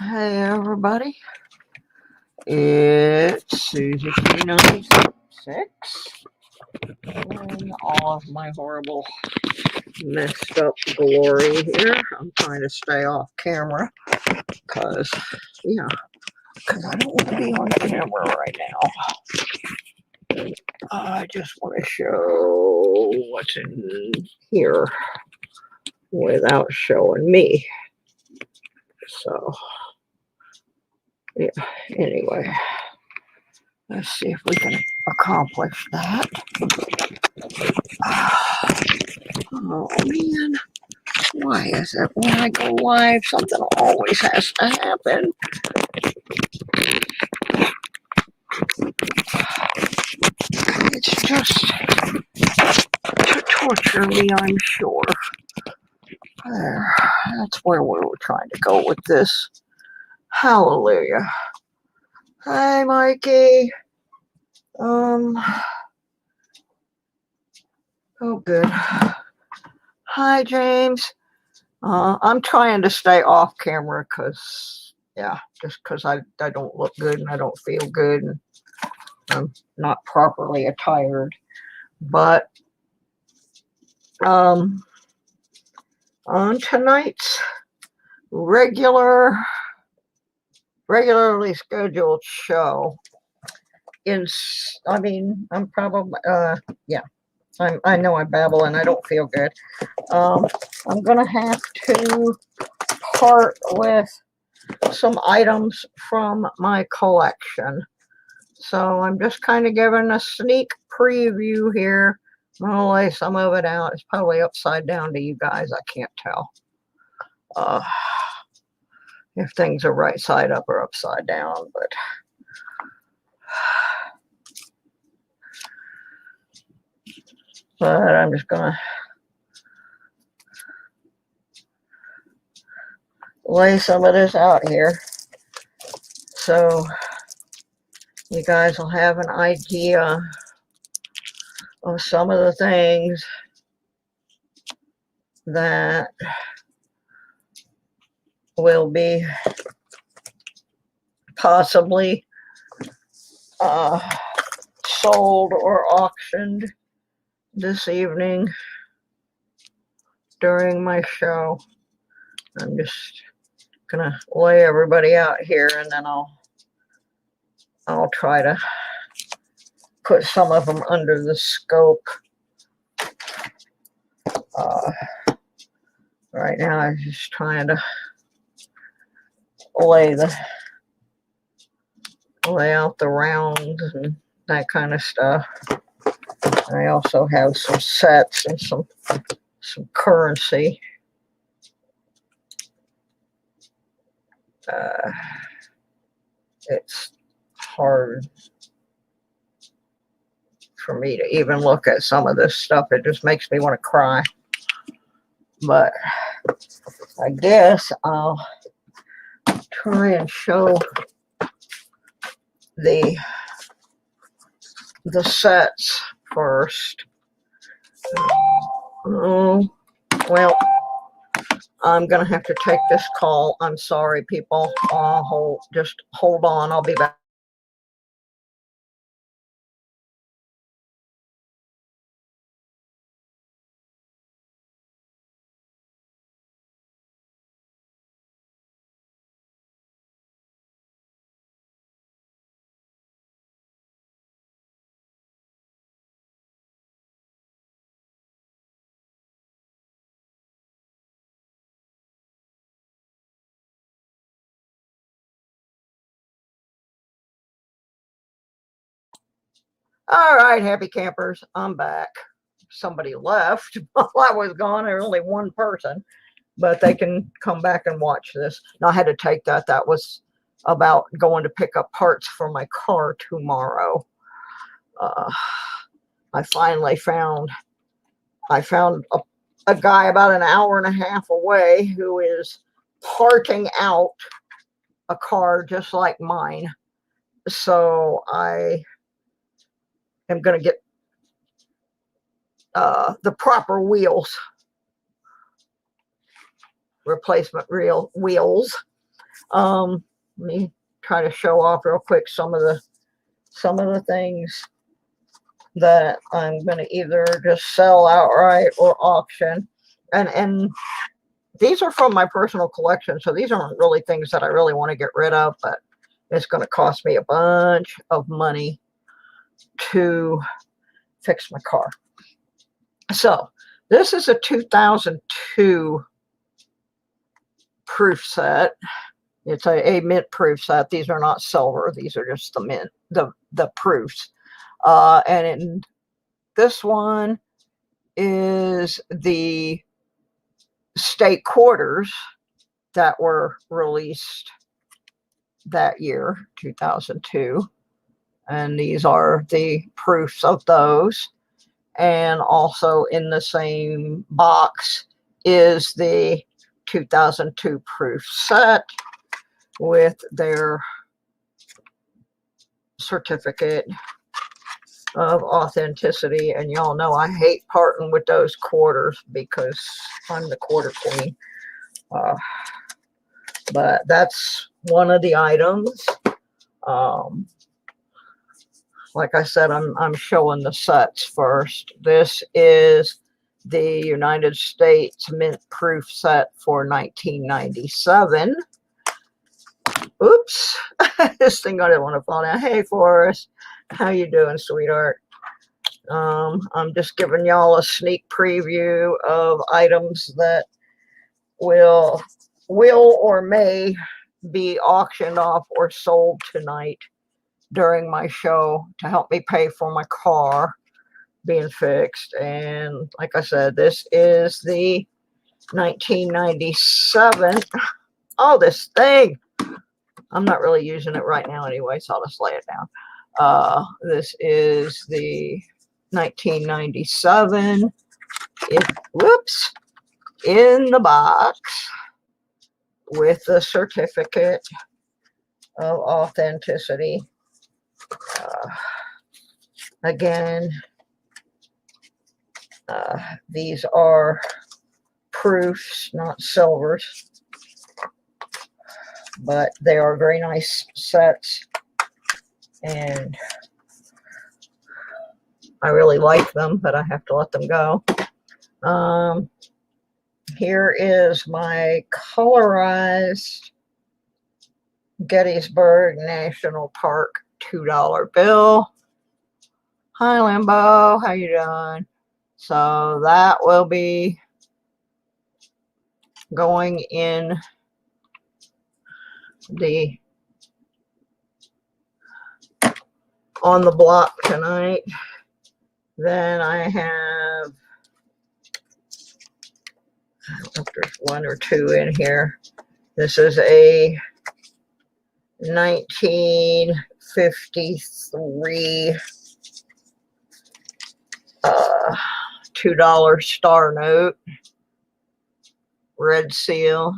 Hey everybody, it's Susie P96 and all of my horrible messed up glory here. I'm trying to stay off camera because, I don't want to be on camera right now. I just want to show what's in here without showing me. So, yeah, anyway. Let's see if we can accomplish that. Oh man, why is it when I go live, something always has to happen? It's just to torture me, I'm sure. There, that's where we were trying to go with this. Hallelujah. Hi, Mikey. Oh, good. Hi, James. I'm trying to stay off camera because, just because I don't look good and I don't feel good and I'm not properly attired. But on tonight's regularly scheduled show, I'm probably I know I babble and I don't feel good. I'm gonna have to part with some items from my collection. So I'm just kind of giving a sneak preview here. I'm going to lay some of it out. It's probably upside down to you guys. I can't tell if things are right side up or upside down. But I'm just going to lay some of this out here so you guys will have an idea of some of the things that will be possibly sold or auctioned this evening during my show. I'm just gonna lay everybody out here and then I'll try to put some of them under the scope. Right now I'm just trying to lay out the rounds and that kind of stuff. I also have some sets and some currency. It's hard for me to even look at some of this stuff. It just makes me want to cry. But I guess I'll try and show the sets first. Oh, well, I'm gonna have to take this call. I'm sorry, people. Just hold on. I'll be back. All right, happy campers. I'm back. Somebody left while I was gone. There's only one person, but they can come back and watch this. Now, I had to take that. That was about going to pick up parts for my car tomorrow. I finally found a guy about an hour and a half away who is parting out a car just like mine. So I am going to get the proper wheels, replacement wheels, Let me try to show off real quick some of the things that I'm going to either just sell outright or auction. And these are from my personal collection, so these aren't really things that I really want to get rid of, but it's going to cost me a bunch of money to fix my car. So this is a 2002 proof set. It's a mint proof set. These are not silver. These are just the mint, the proofs. And this one is the state quarters that were released that year, 2002. And these are the proofs of those. And also in the same box is the 2002 proof set with their certificate of authenticity. And y'all know I hate parting with those quarters because I'm the quarter queen. But that's one of the items. Like I said, I'm showing the sets first. This is the United States mint proof set for 1997. Oops, this thing I didn't want to fall down. Hey, Forrest, how you doing, sweetheart? I'm just giving y'all a sneak preview of items that will or may be auctioned off or sold tonight during my show to help me pay for my car being fixed. And like I said, this is the 1997. Oh, this thing. I'm not really using it right now anyway, so I'll just lay it down. This is the 1997. Whoops. In the box with the certificate of authenticity. Again, these are proofs, not silvers, but they are very nice sets, and I really like them, but I have to let them go. Here is my colorized Gettysburg National Park $2 bill. Hi, Limbo. How you doing? So that will be going in on the block tonight. Then I have, I don't know if there's one or two in here. This is a 1953 $2 star note, red seal.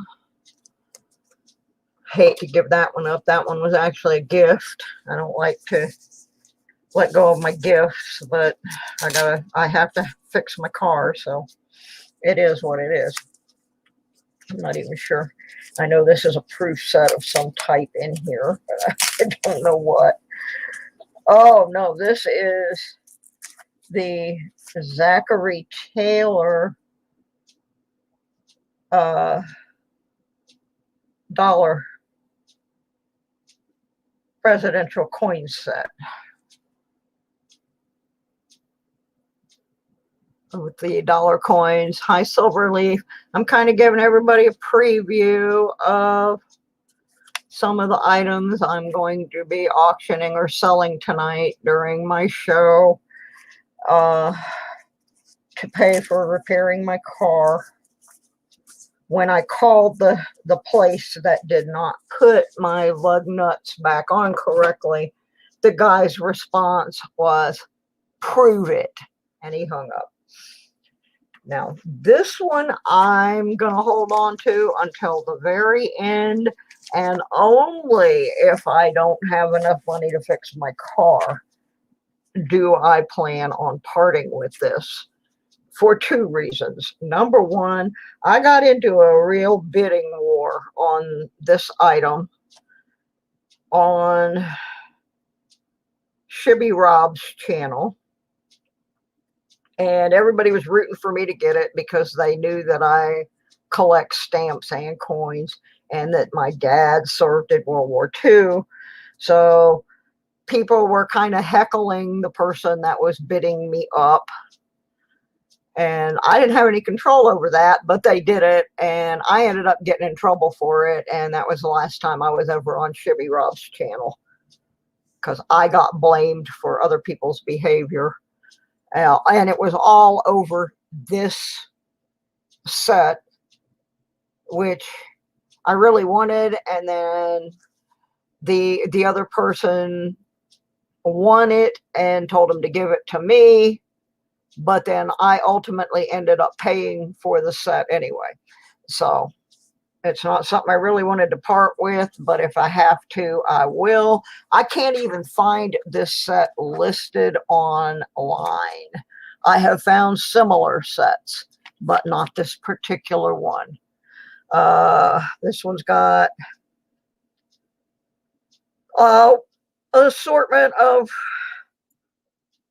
Hate to give that one up. That one was actually a gift. I don't like to let go of my gifts, but I have to fix my car, so it is what it is. I'm not even sure. I know this is a proof set of some type in here, but I don't know what. Oh no, this is the Zachary Taylor dollar presidential coin set with the dollar coins. Hi, Silverleaf. I'm kind of giving everybody a preview of some of the items I'm going to be auctioning or selling tonight during my show to pay for repairing my car. When I called the place that did not put my lug nuts back on correctly, the guy's response was, "Prove it," and he hung up. Now, this one I'm going to hold on to until the very end, and only if I don't have enough money to fix my car do I plan on parting with this for two reasons. Number one, I got into a real bidding war on this item on Shibby Rob's channel. And everybody was rooting for me to get it because they knew that I collect stamps and coins and that my dad served in World War II. So people were kind of heckling the person that was bidding me up. And I didn't have any control over that, but they did it. And I ended up getting in trouble for it. And that was the last time I was ever on Shibby Rob's channel because I got blamed for other people's behavior. And it was all over this set, which I really wanted. And then the other person won it and told him to give it to me. But then I ultimately ended up paying for the set anyway. So it's not something I really wanted to part with, but if I have to, I will. I can't even find this set listed online. I have found similar sets, but not this particular one. This one's got an assortment of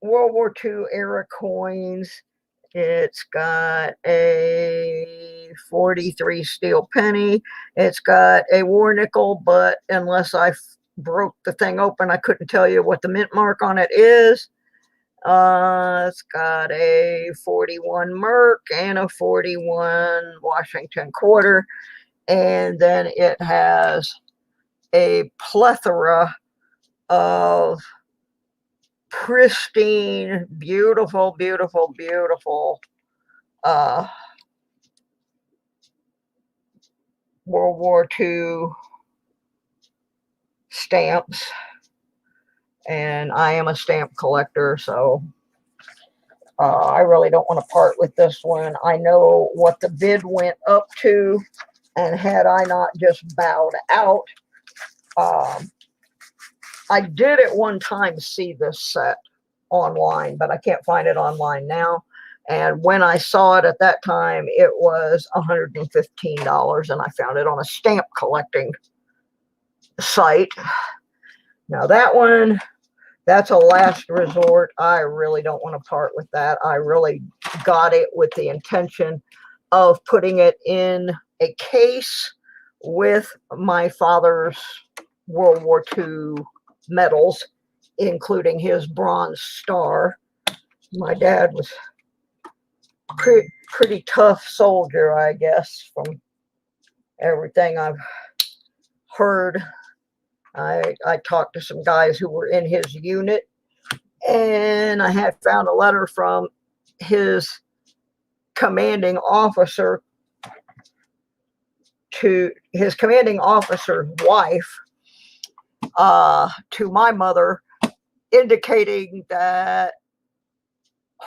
World War II era coins. It's got a 43 steel penny. It's got a war nickel, but unless I broke the thing open, I couldn't tell you what the mint mark on it is. It's got a 41 Merc and a 41 Washington quarter. And then it has a plethora of pristine, beautiful, beautiful, beautiful World War II stamps. And I am a stamp collector, so I really don't want to part with this one. I know what the bid went up to, and had I not just bowed out, I did at one time see this set online, but I can't find it online now. And when I saw it at that time, it was $115, and I found it on a stamp collecting site. Now that one, that's a last resort. I really don't want to part with that. I really got it with the intention of putting it in a case with my father's World War II medals, including his Bronze Star. My dad was pretty tough soldier, I guess, from everything I've heard. I talked to some guys who were in his unit, and I had found a letter from his commanding officer to his commanding officer's wife, to my mother, indicating that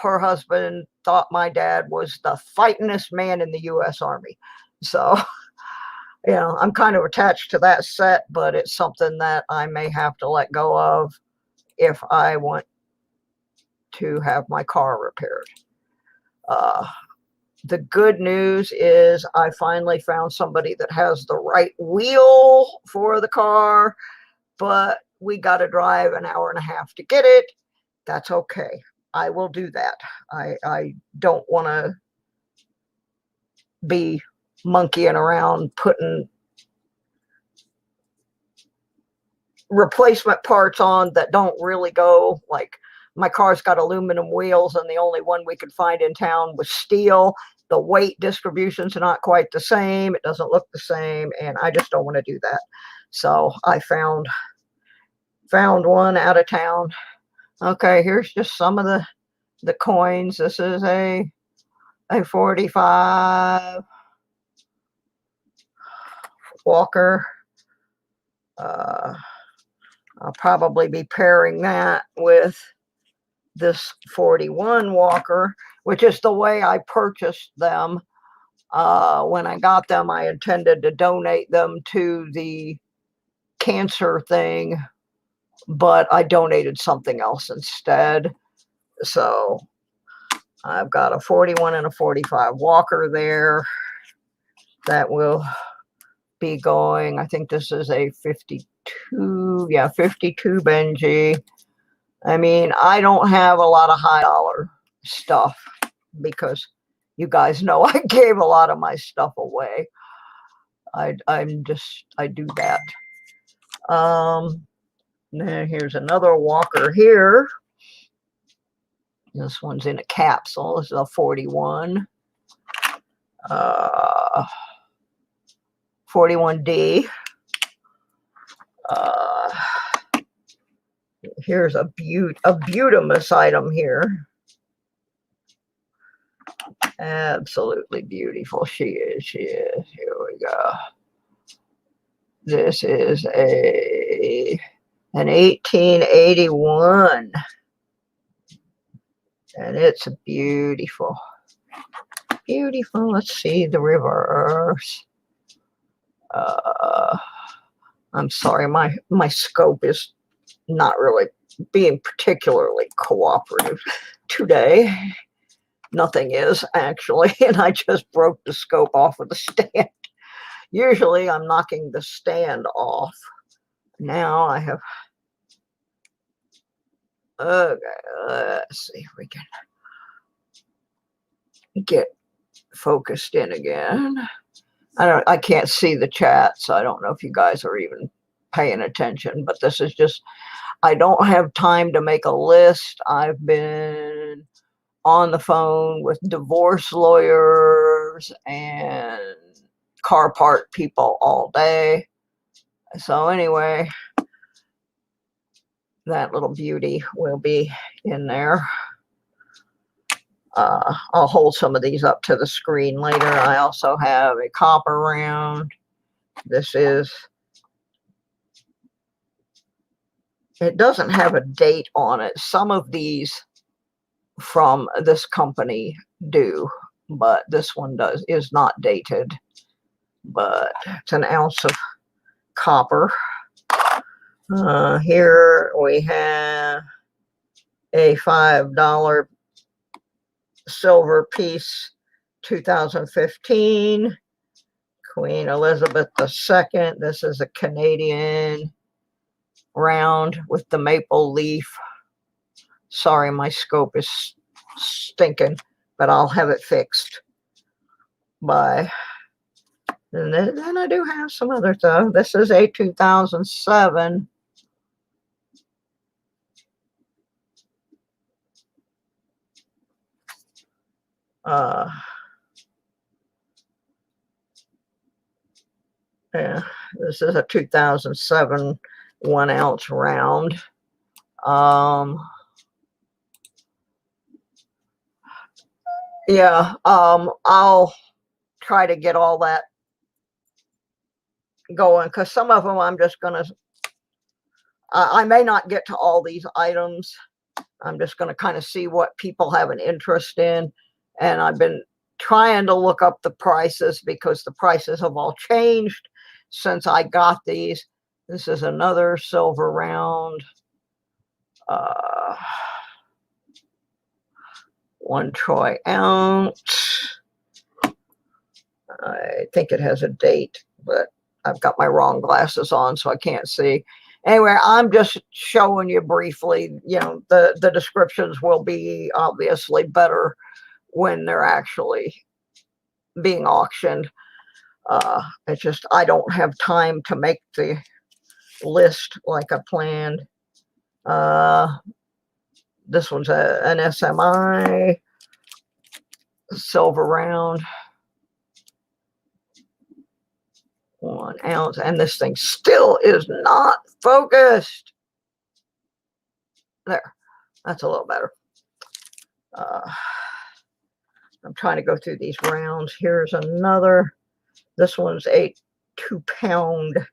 her husband thought my dad was the fightingest man in the U.S. Army. So, you know, I'm kind of attached to that set, but it's something that I may have to let go of if I want to have my car repaired. The good news is I finally found somebody that has the right wheel for the car, but we got to drive an hour and a half to get it. That's okay. I will do that. I don't want to be monkeying around putting replacement parts on that don't really go. Like, my car's got aluminum wheels, and the only one we could find in town was steel. The weight distribution's not quite the same. It doesn't look the same, and I just don't want to do that. So I found one out of town. Okay, here's just some of the coins. This is a 45 Walker. I'll probably be pairing that with this 41 Walker, which is the way I purchased them. When I got them, I intended to donate them to the cancer thing, but I donated something else instead. So I've got a 41 and a 45 walker there that will be going. I think this is a 52. Yeah, 52 Benji. I mean, I don't have a lot of high dollar stuff because you guys know I gave a lot of my stuff away. I do that. Then here's another walker here. This one's in a capsule. This is a 41. 41D. Here's a Butamus item here. Absolutely beautiful. She is. Here we go. This is an 1881. And it's beautiful. Beautiful. Let's see the reverse. I'm sorry, my scope is not really being particularly cooperative today. Nothing is, actually, and I just broke the scope off of the stand. Usually I'm knocking the stand off. Now I have... Okay, let's see if we can get focused in again. I can't see the chat, so I don't know if you guys are even paying attention, but this is just, I don't have time to make a list. I've been on the phone with divorce lawyers and car part people all day. So anyway, that little beauty will be in there. I'll hold some of these up to the screen later. I also have a copper round. This is, it doesn't have a date on it. Some of these from this company do, but this one is not dated. But it's an ounce of copper. Here we have a $5 silver piece, 2015, Queen Elizabeth II. This is a Canadian round with the maple leaf. Sorry, my scope is stinking, but I'll have it fixed by... And then I do have some other stuff. This is a 2007. Yeah, this is a 2007 1 ounce round. Yeah, I'll try to get all that going, because some of them I'm just gonna, I may not get to all these items. I'm just gonna kind of see what people have an interest in, and I've been trying to look up the prices because the prices have all changed since I got these. This is another silver round, 1 troy ounce. I think it has a date, but I've got my wrong glasses on, so I can't see. Anyway, I'm just showing you briefly, you know, the descriptions will be obviously better when they're actually being auctioned. It's just, I don't have time to make the list like I planned. This one's an SMI silver round, 1 ounce, and this thing still is not focused. There, that's a little better. I'm trying to go through these rounds. Here's another. This one's a 2-pound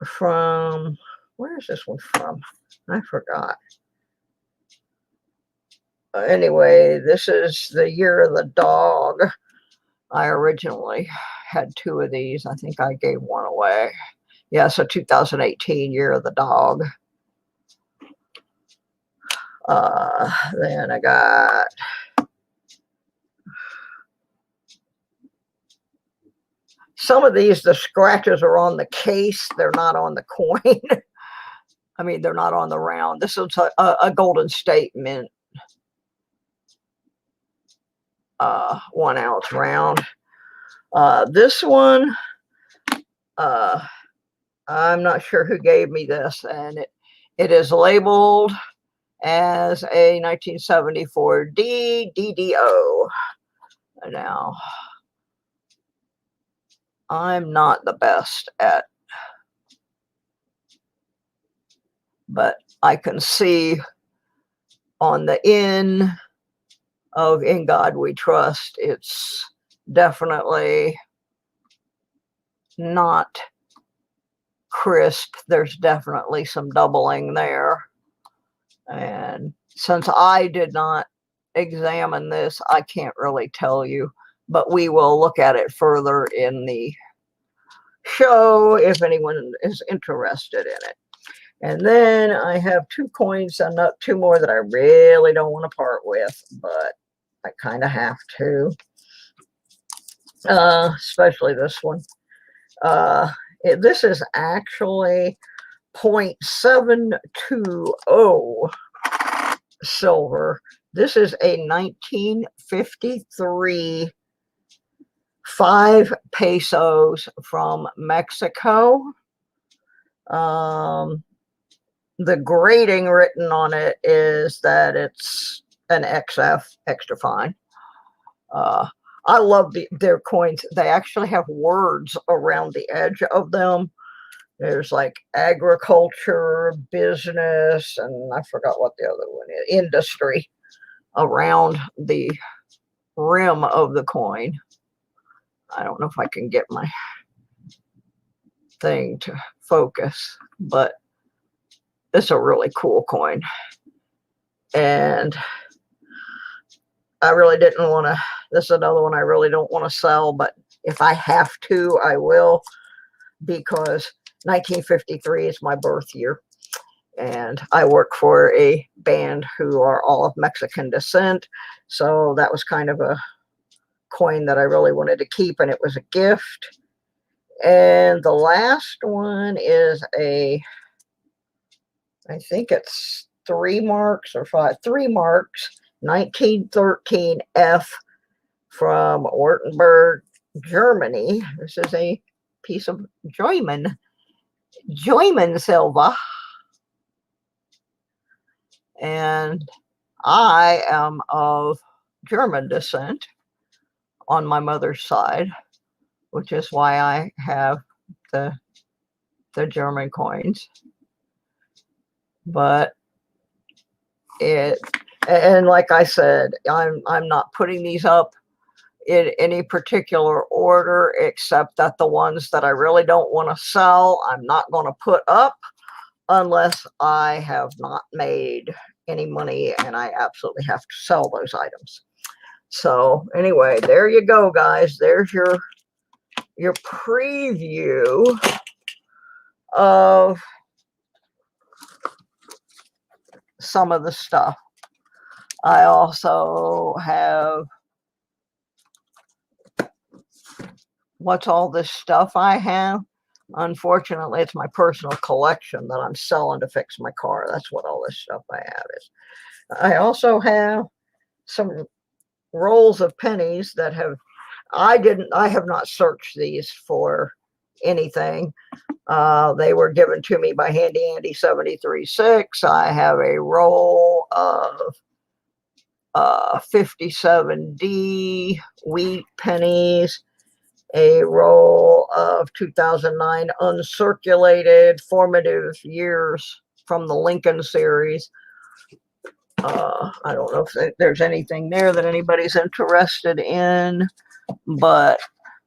from, where is this one from? I forgot. Anyway, this is the year of the dog. I originally had 2 of these. I think I gave 1 away. Yeah, so 2018 year of the dog. Then I got some of these, the scratches are on the case. They're not on the coin. I mean, they're not on the round. This is a Golden State Mint 1 ounce round. This one, I'm not sure who gave me this, and it is labeled as a 1974 DDO. Now, I'm not the best at, but I can see on the in of In God We Trust, it's definitely not crisp. There's definitely some doubling there. And since I did not examine this, I can't really tell you, but we will look at it further in the show if anyone is interested in it. And then I have 2 coins and not 2 more that I really don't want to part with, but I kind of have to, especially this one. This is actually 0.720 silver. This is a 1953 5 pesos from Mexico. The grading written on it is that it's an XF, extra fine. I love their coins. They actually have words around the edge of them. There's like agriculture, business, and I forgot what the other one is, industry, around the rim of the coin. I don't know if I can get my thing to focus, but it's a really cool coin. And I really didn't want to, this is another one I really don't want to sell, but if I have to, I will, because 1953 is my birth year. And I work for a band who are all of Mexican descent. So that was kind of a coin that I really wanted to keep, and it was a gift. And the last one is I think it's 3 marks or 5, 3 marks, 1913 F from Württemberg, Germany. This is a piece of German silver. And I am of German descent on my mother's side, which is why I have the German coins. But and like I said, I'm not putting these up in any particular order, except that the ones that I really don't want to sell, I'm not going to put up unless I have not made any money and I absolutely have to sell those items. So anyway, there you go, guys. There's your preview of some of the stuff. I also have, what's all this stuff I have? Unfortunately, it's my personal collection that I'm selling to fix my car. That's what all this stuff I have is. I also have some rolls of pennies that I have not searched these for anything. They were given to me by Handy Andy 736. I have a roll of 57D wheat pennies, a roll of 2009 uncirculated formative years from the Lincoln series. I don't know if there's anything there that anybody's interested in, but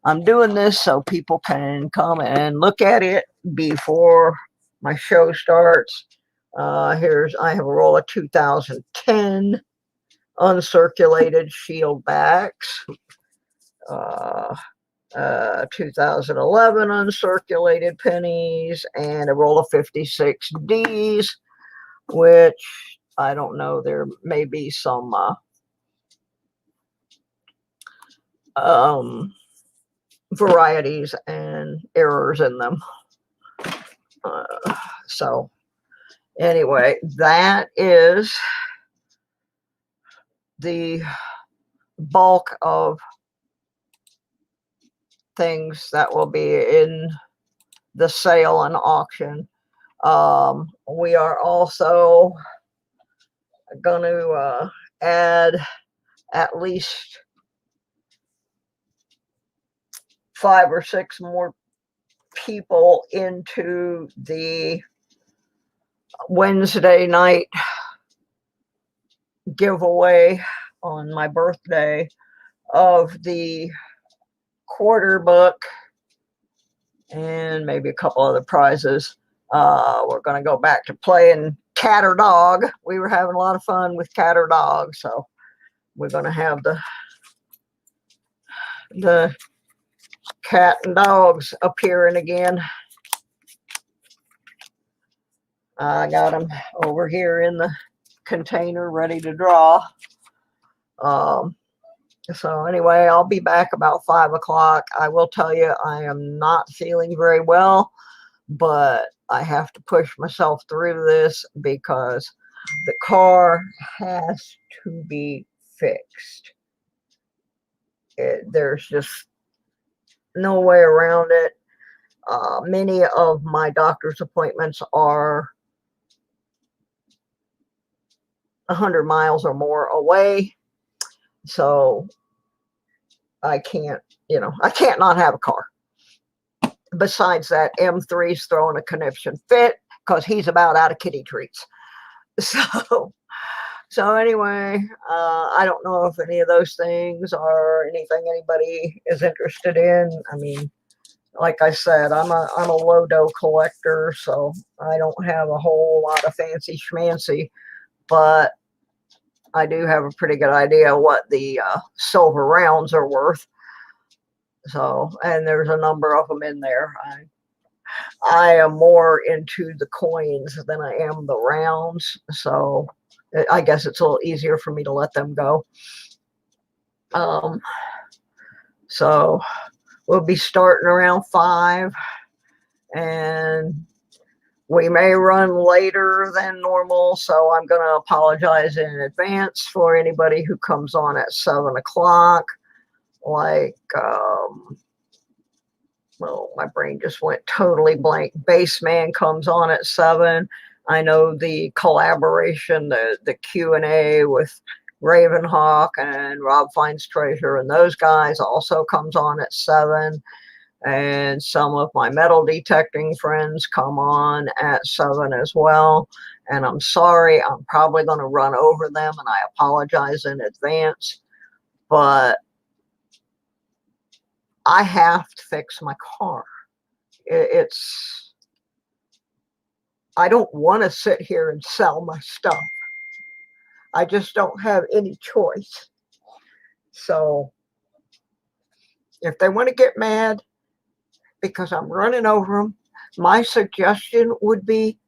I'm doing this so people can come and look at it before my show starts. I have a roll of 2010 uncirculated shield backs, 2011 uncirculated pennies, and a roll of 56 Ds, which I don't know. There may be some varieties and errors in them. So anyway, that is the bulk of things that will be in the sale and auction. We are also going to add at least 5 or 6 more people into the Wednesday night giveaway on my birthday of the quarter book and maybe a couple other prizes. We're going to go back to playing cat or dog. We were having a lot of fun with cat or dog, so we're going to have the cat and dogs appearing again. I got them over here in the container ready to draw. So anyway, I'll be back about 5 o'clock. I will tell you, I am not feeling very well, but I have to push myself through this because the car has to be fixed. There's just no way around it. Many of my doctor's appointments are 100 miles or more away. So I can't, I can't not have a car. Besides that, M3's throwing a conniption fit because he's about out of kitty treats. So anyway, I don't know if any of those things are anything anybody is interested in. I mean, like I said, I'm a low dough collector, so I don't have a whole lot of fancy schmancy, but I do have a pretty good idea what the silver rounds are worth. So, and there's a number of them in there. I am more into the coins than I am the rounds, so I guess it's a little easier for me to let them go. So we'll be starting around 5, and we may run later than normal, so I'm going to apologize in advance for anybody who comes on at 7 o'clock. Like, well, my brain just went totally blank. Baseman comes on at 7. I know the collaboration, the Q&A with Ravenhawk and Rob Finds Treasure and those guys also comes on at 7. And some of my metal detecting friends come on at 7 as well. And I'm sorry, I'm probably going to run over them, and I apologize in advance. But I have to fix my car. I don't want to sit here and sell my stuff. I just don't have any choice. So if they want to get mad because I'm running over them, my suggestion would be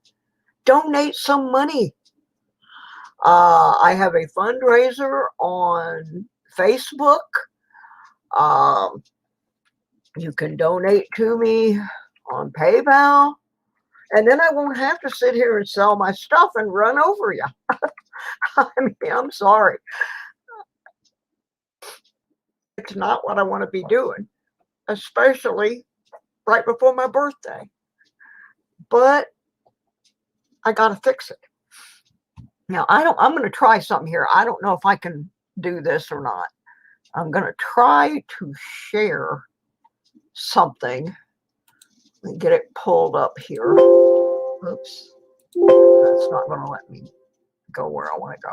donate some money. I have a fundraiser on Facebook. You can donate to me on PayPal, and then I won't have to sit here and sell my stuff and run over you. I mean, I'm sorry. It's not what I want to be doing, especially right before my birthday. But I got to fix it. Now, I'm going to try something here. I don't know if I can do this or not. I'm going to try to share something and get it pulled up here. Oops. That's not going to let me go where I want to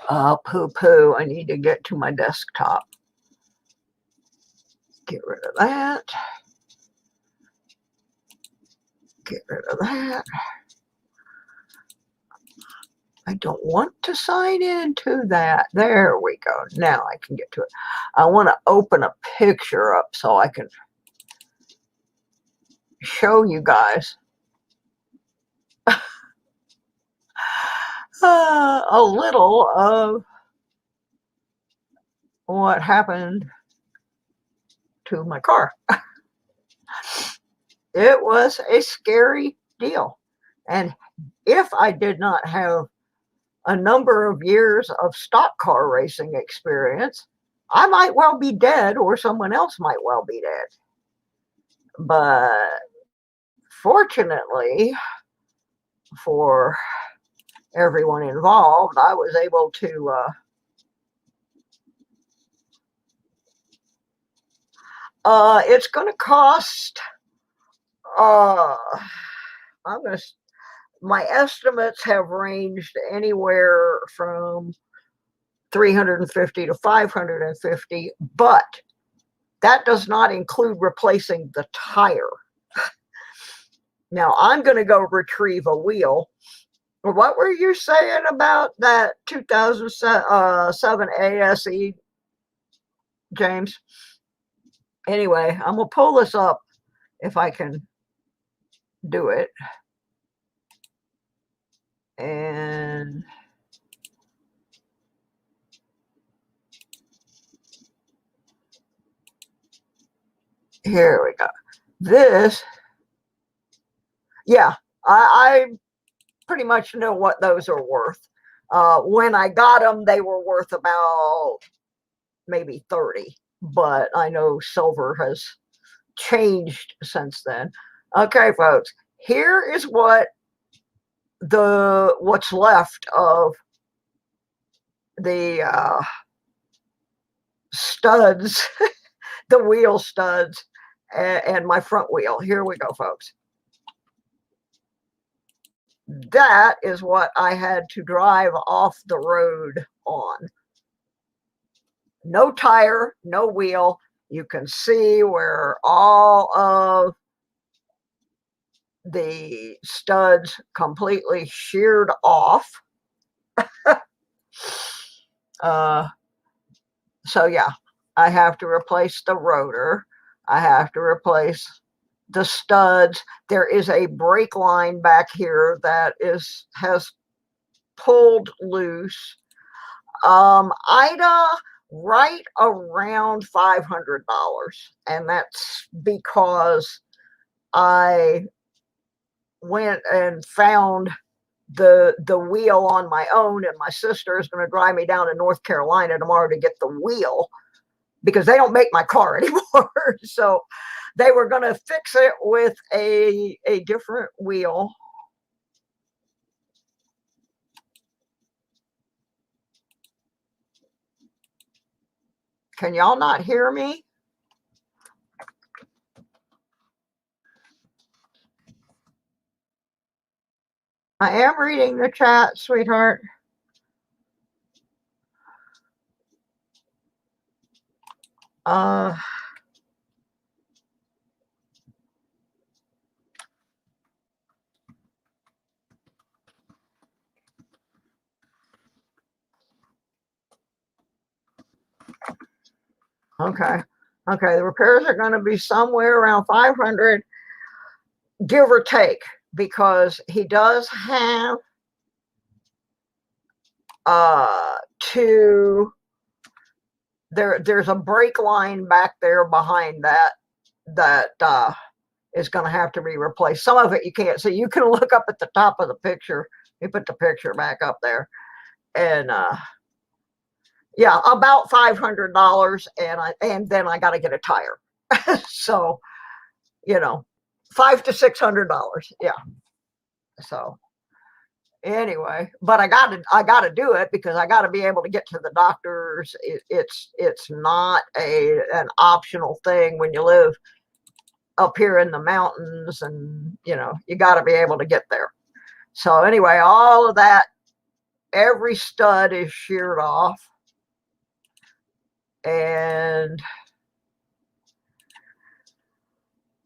go. Poo-poo. I need to get to my desktop. Get rid of that. Get rid of that. I don't want to sign into that. There we go. Now I can get to it. I want to open a picture up so I can show you guys a little of what happened to my car. It was a scary deal. And if I did not have a number of years of stock car racing experience, I might well be dead, or someone else might well be dead. But fortunately for everyone involved, I was able to it's going to cost I'm going to my estimates have ranged anywhere from 350 to 550, but that does not include replacing the tire. Now I'm going to go retrieve a wheel. What were you saying about that 2007 ASE, James? Anyway, I'm going to pull this up if I can do it. And here we go. This, yeah, I pretty much know what those are worth. When I got them, they were worth about maybe 30, but I know silver has changed since then. Okay, folks, here is what's left of the studs, the wheel studs, and my front wheel. Here we go, folks. That is what I had to drive off the road on. No tire, no wheel. You can see where all of the studs completely sheared off. So yeah, I have to replace the rotor. I have to replace the studs. There is a brake line back here that has pulled loose. Ida, right around $500, and that's because I went and found the wheel on my own, and my sister is going to drive me down to North Carolina tomorrow to get the wheel because they don't make my car anymore. So they were going to fix it with a different wheel. Can y'all not hear me? I am reading the chat, sweetheart. Okay. Okay, the repairs are going to be somewhere around 500, give or take, because he does have there's a brake line back there behind that is going to have to be replaced. Some of it you can't see. You can look up at the top of the picture. You put the picture back up there, and yeah, about $500, and then I got to get a tire. So, you know, $500 to $600. Yeah. So anyway, but I gotta do it because I gotta be able to get to the doctors. It's not an optional thing when you live up here in the mountains, and you gotta be able to get there. So anyway, all of that, every stud is sheared off, and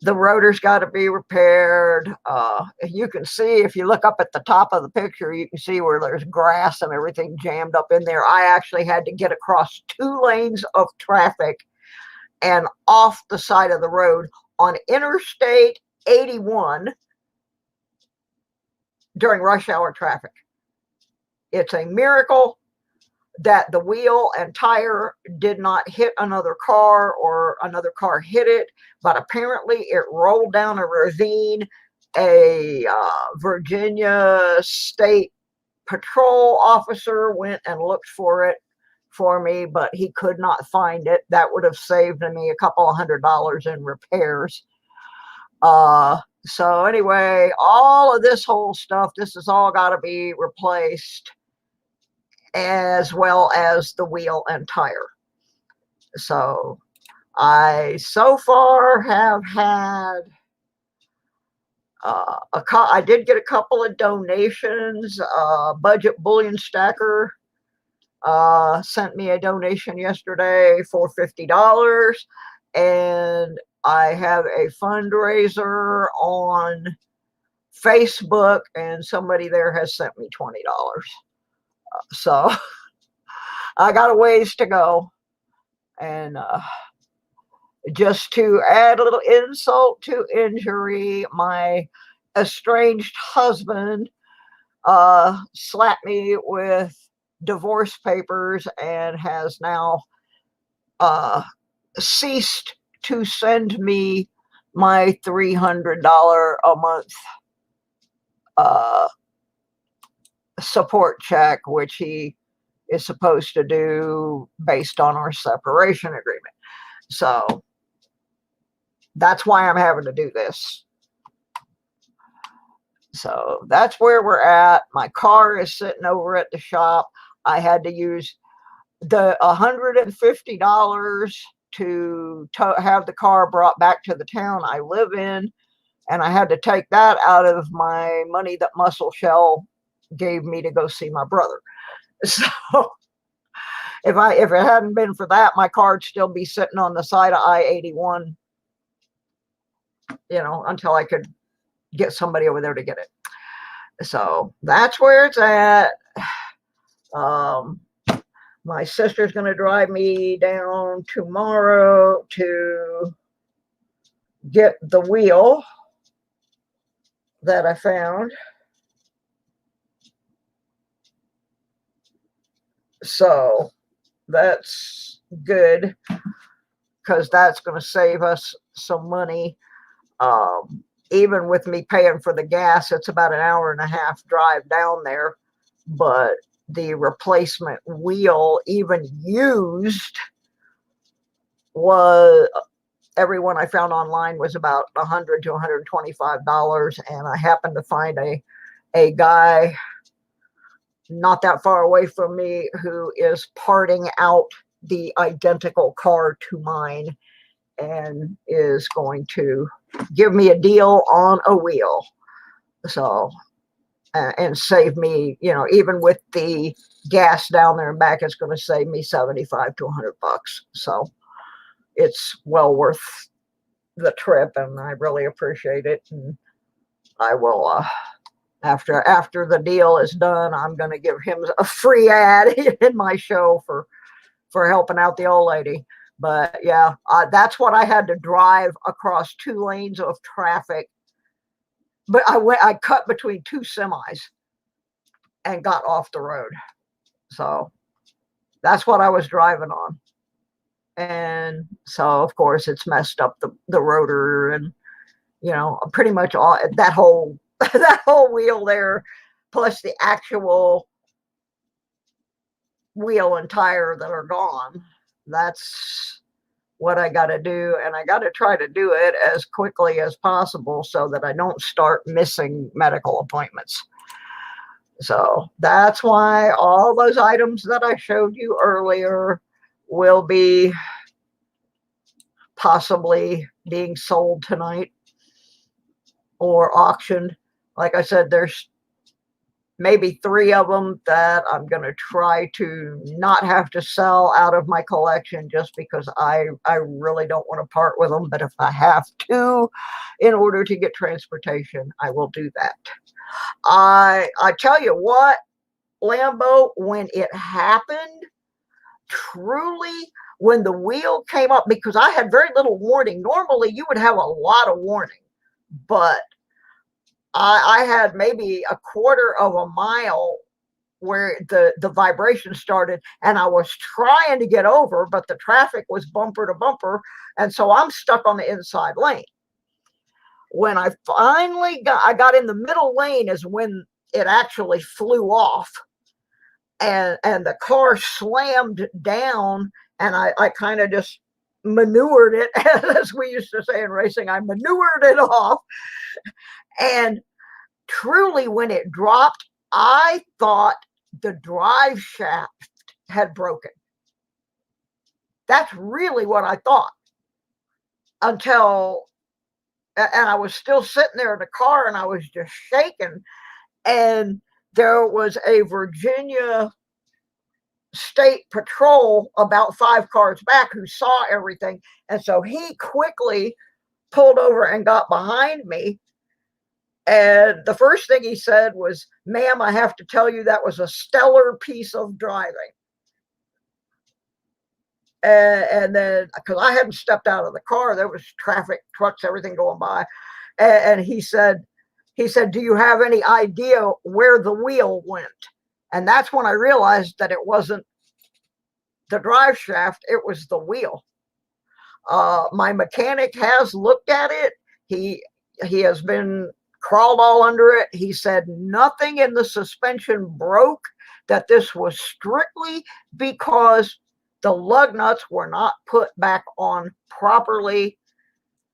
the rotor's got to be repaired. You can see, if you look up at the top of the picture, you can see where there's grass and everything jammed up in there. I actually had to get across 2 lanes of traffic and off the side of the road on Interstate 81 during rush hour traffic. it's a miracle that the wheel and tire did not hit another car or another car hit it, but apparently it rolled down a ravine. A Virginia State Patrol officer went and looked for it for me, but he could not find it. That would have saved me a couple of $100 in repairs. So anyway, all of this whole stuff, this has all got to be replaced, as well as the wheel and tire. So I so far have had I did get a couple of donations. Budget Bullion Stacker sent me a donation yesterday for $50, and I have a fundraiser on Facebook, and somebody there has sent me $20. So I got a ways to go. And just to add a little insult to injury, my estranged husband slapped me with divorce papers and has now ceased to send me my $300 a month support check, which he is supposed to do based on our separation agreement. So that's why I'm having to do this. So that's where we're at. My car is sitting over at the shop. I had to use the $150 to have the car brought back to the town I live in, and I had to take that out of my money that Muscle Shell gave me to go see my brother. So if it hadn't been for that, my car would still be sitting on the side of I-81, until I could get somebody over there to get it. So that's where it's at. My sister's going to drive me down tomorrow to get the wheel that I found. So that's good, because that's going to save us some money. Even with me paying for the gas, it's about an hour and a half drive down there. But the replacement wheel, even used, was, everyone I found online was about $100 to $125. And I happened to find a guy not that far away from me who is parting out the identical car to mine and is going to give me a deal on a wheel. So, and save me, even with the gas down there and back, it's going to save me $75 to $100. So it's well worth the trip, and I really appreciate it. And I will, after the deal is done, I'm going to give him a free ad in my show for helping out the old lady. But yeah, that's what I had to drive across 2 lanes of traffic. But I cut between 2 semis and got off the road. So that's what I was driving on. And so, of course, it's messed up the rotor, and, pretty much all that whole wheel there, plus the actual wheel and tire that are gone. That's what I got to do, and I got to try to do it as quickly as possible so that I don't start missing medical appointments. So that's why all those items that I showed you earlier will be possibly being sold tonight or auctioned. Like I said, there's maybe 3 of them that I'm going to try to not have to sell out of my collection, just because I really don't want to part with them. But if I have to, in order to get transportation, I will do that. I tell you what, Lambo, when it happened, truly, when the wheel came up, because I had very little warning. Normally, you would have a lot of warning, but I had maybe a quarter of a mile where the vibration started, and I was trying to get over, but the traffic was bumper to bumper, and so I'm stuck on the inside lane. When I finally got in the middle lane is when it actually flew off, and the car slammed down, and I kind of just maneuvered it, as we used to say in racing. I maneuvered it off, and truly, when it dropped, I thought the drive shaft had broken. That's really what I thought, until, and I was still sitting there in the car, and I was just shaking, and there was a Virginia State Patrol about 5 cars back who saw everything, and so he quickly pulled over and got behind me. And the first thing he said was, "Ma'am, I have to tell you that was a stellar piece of driving." And then, because I hadn't stepped out of the car, there was traffic, trucks, everything going by, and he said, "Do you have any idea where the wheel went?" And that's when I realized that it wasn't the drive shaft, it was the wheel. My mechanic has looked at it. He has been crawled all under it. He said nothing in the suspension broke, that this was strictly because the lug nuts were not put back on properly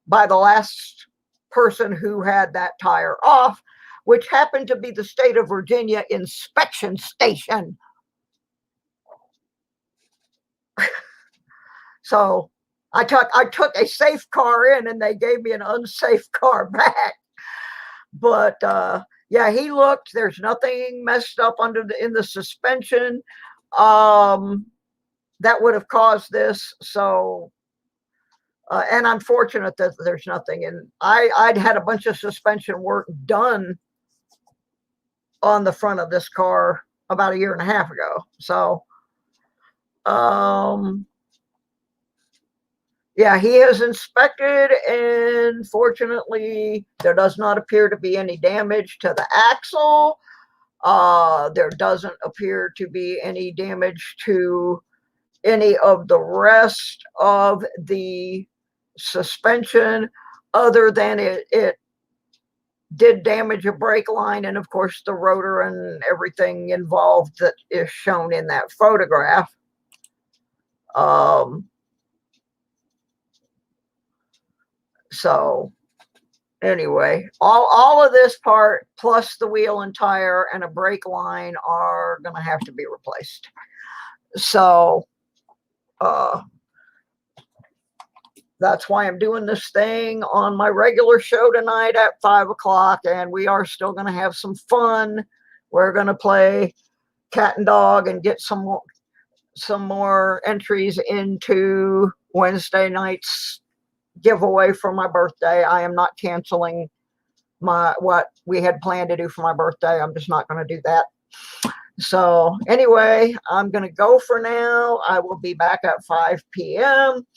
by the last person who had that tire off, which happened to be the state of Virginia inspection station. So I took a safe car in, and they gave me an unsafe car back. But yeah, he looked. There's nothing messed up in the suspension that would have caused this. So, and I'm fortunate that there's nothing. And I'd had a bunch of suspension work done on the front of this car about 1.5 years ago. So, yeah, he has inspected, and fortunately, there does not appear to be any damage to the axle. There doesn't appear to be any damage to any of the rest of the suspension, other than it did damage a brake line, and of course the rotor and everything involved that is shown in that photograph. So anyway, all of this part, plus the wheel and tire and a brake line, are going to have to be replaced. So that's why I'm doing this thing on my regular show tonight at 5 o'clock, and we are still going to have some fun. We're going to play cat and dog and get some more entries into Wednesday night's giveaway for my birthday. I am not canceling what we had planned to do for my birthday. I'm just not going to do that. So anyway, I'm going to go for now. I will be back at 5 p.m.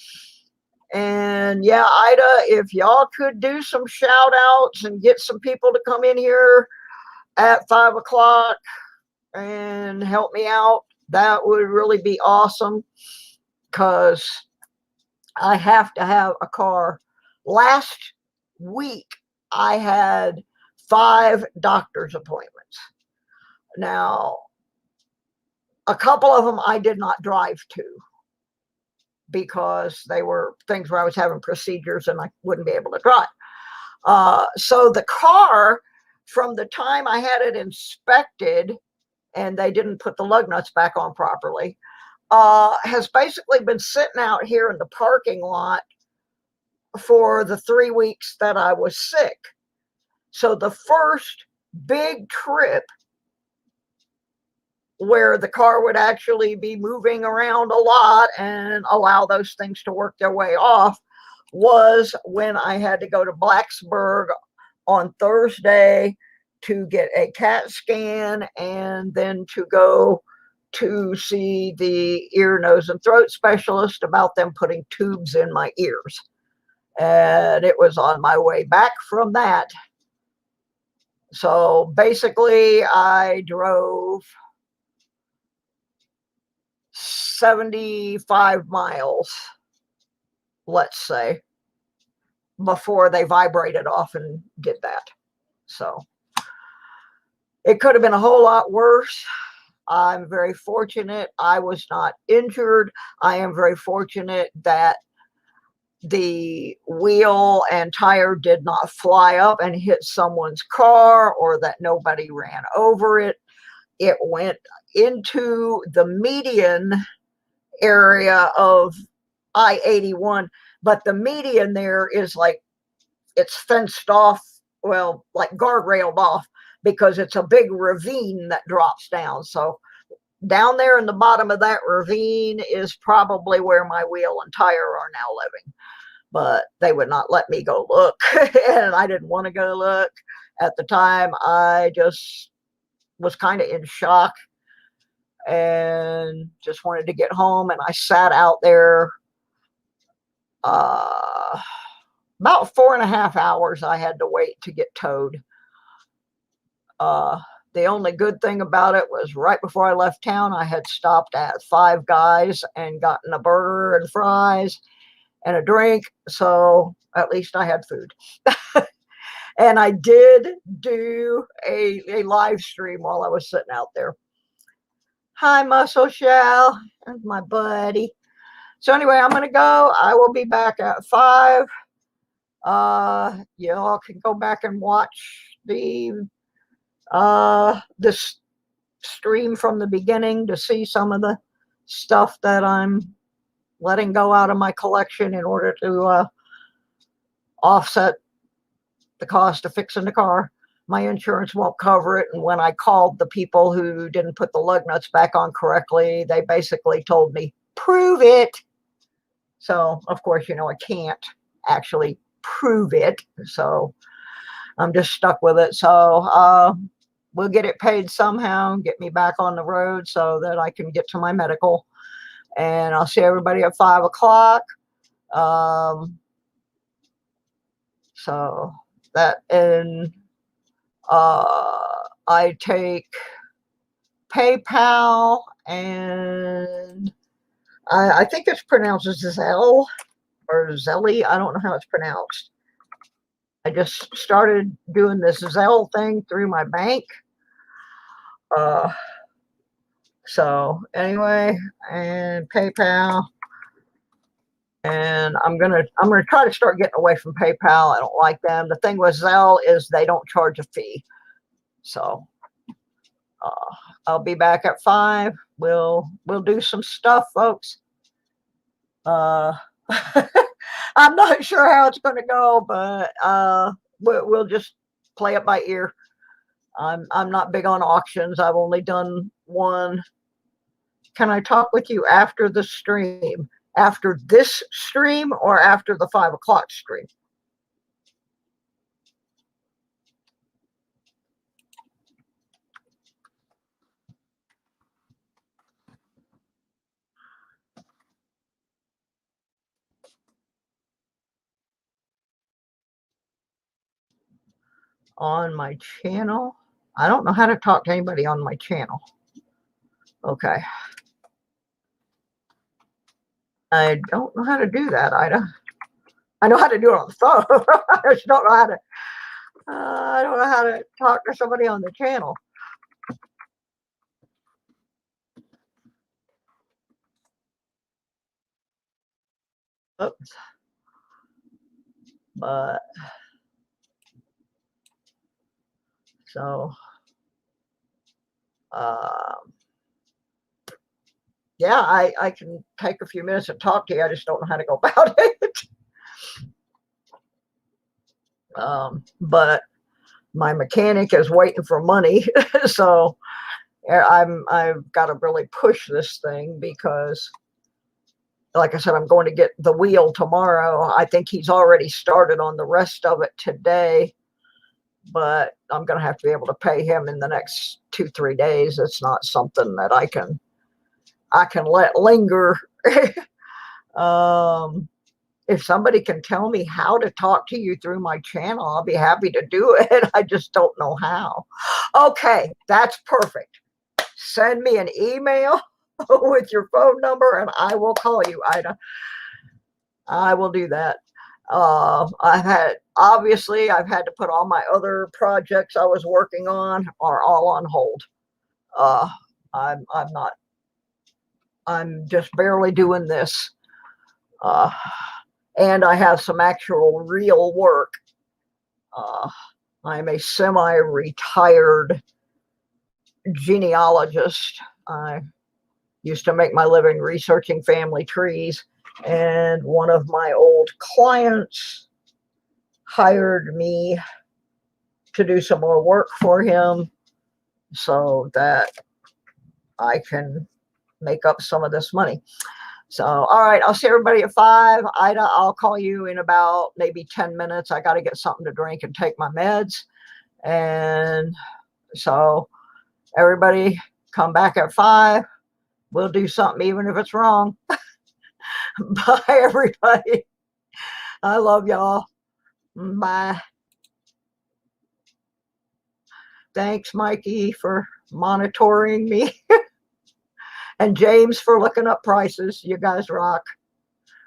And yeah, Ida, if y'all could do some shout outs and get some people to come in here at 5 o'clock and help me out, that would really be awesome, because I have to have a car. Last week, I had 5 doctor's appointments. Now, a couple of them I did not drive to, because they were things where I was having procedures and I wouldn't be able to drive. So the car, from the time I had it inspected and they didn't put the lug nuts back on properly, has basically been sitting out here in the parking lot for the 3 weeks that I was sick. So the first big trip where the car would actually be moving around a lot and allow those things to work their way off was when I had to go to Blacksburg on Thursday to get a CAT scan, and then to go to see the ear, nose, and throat specialist about them putting tubes in my ears. And it was on my way back from that. So basically, I drove 75 miles, let's say, before they vibrated off and did that. So it could have been a whole lot worse. I'm very fortunate I was not injured. I am very fortunate that the wheel and tire did not fly up and hit someone's car, or that nobody ran over it. It went into the median area of I-81, but the median there is like, it's fenced off, well, like guardrailed off, because it's a big ravine that drops down. So down there in the bottom of that ravine is probably where my wheel and tire are now living. But they would not let me go look, and I didn't want to go look. At the time, I just was kind of in shock and just wanted to get home, and I sat out there about 4.5 hours. I had to wait to get towed. The only good thing about it was right before I left town, I had stopped at Five Guys and gotten a burger and fries and a drink, so at least I had food. And I did do a live stream while I was sitting out there. Hi, Muscle Shell. That's my buddy. So anyway, I'm going to go. I will be back at 5. Y'all can go back and watch this stream from the beginning to see some of the stuff that I'm letting go out of my collection in order to offset the cost of fixing the car. My insurance won't cover it, and when I called the people who didn't put the lug nuts back on correctly, they basically told me, prove it. So of course, you know, I can't actually prove it, so I'm just stuck with it. So we'll get it paid somehow, get me back on the road so that I can get to my medical. And I'll see everybody at 5 o'clock. So that, and I take PayPal, and I think it's pronounced Zelle or Zelly. I don't know how it's pronounced. I just started doing this Zelle thing through my bank. So anyway, and PayPal, and I'm gonna try to start getting away from PayPal. I don't like them. The thing with Zelle is they don't charge a fee. So I'll be back at 5. We'll do some stuff, folks. I'm not sure how it's going to go, but we'll just play it by ear. I'm not big on auctions. I've only done one. Can I talk with you after the stream? After this stream or after the 5 o'clock stream? On my channel? I don't know how to talk to anybody on my channel. Okay. I don't know how to do that, Ida. I know how to do it on the phone. I just don't know how to. I don't know how to talk to somebody on the channel. Oops. But so yeah, I can take a few minutes and talk to you. I just don't know how to go about it. But my mechanic is waiting for money, so I've got to really push this thing because, like I said, I'm going to get the wheel tomorrow. I think he's already started on the rest of it today, but I'm going to have to be able to pay him in the next 2-3 days. It's not something that I can let linger. If somebody can tell me how to talk to you through my channel, I'll be happy to do it. I just don't know how. Okay, that's perfect. Send me an email. with your phone number, and I will call you, Ida. I will do that. I've had to put all my other projects I was working on are all on hold. I'm not. I'm just barely doing this, and I have some actual real work. I'm a semi-retired genealogist. I used to make my living researching family trees, and one of my old clients hired me to do some more work for him so that I can make up some of this money. So, all right, I'll see everybody at 5. Ida, I'll call you in about maybe 10 minutes. I got to get something to drink and take my meds. And so everybody come back at 5. We'll do something even if it's wrong. Bye, everybody. I love y'all. Bye. Thanks, Mikey, for monitoring me. And James for looking up prices. You guys rock.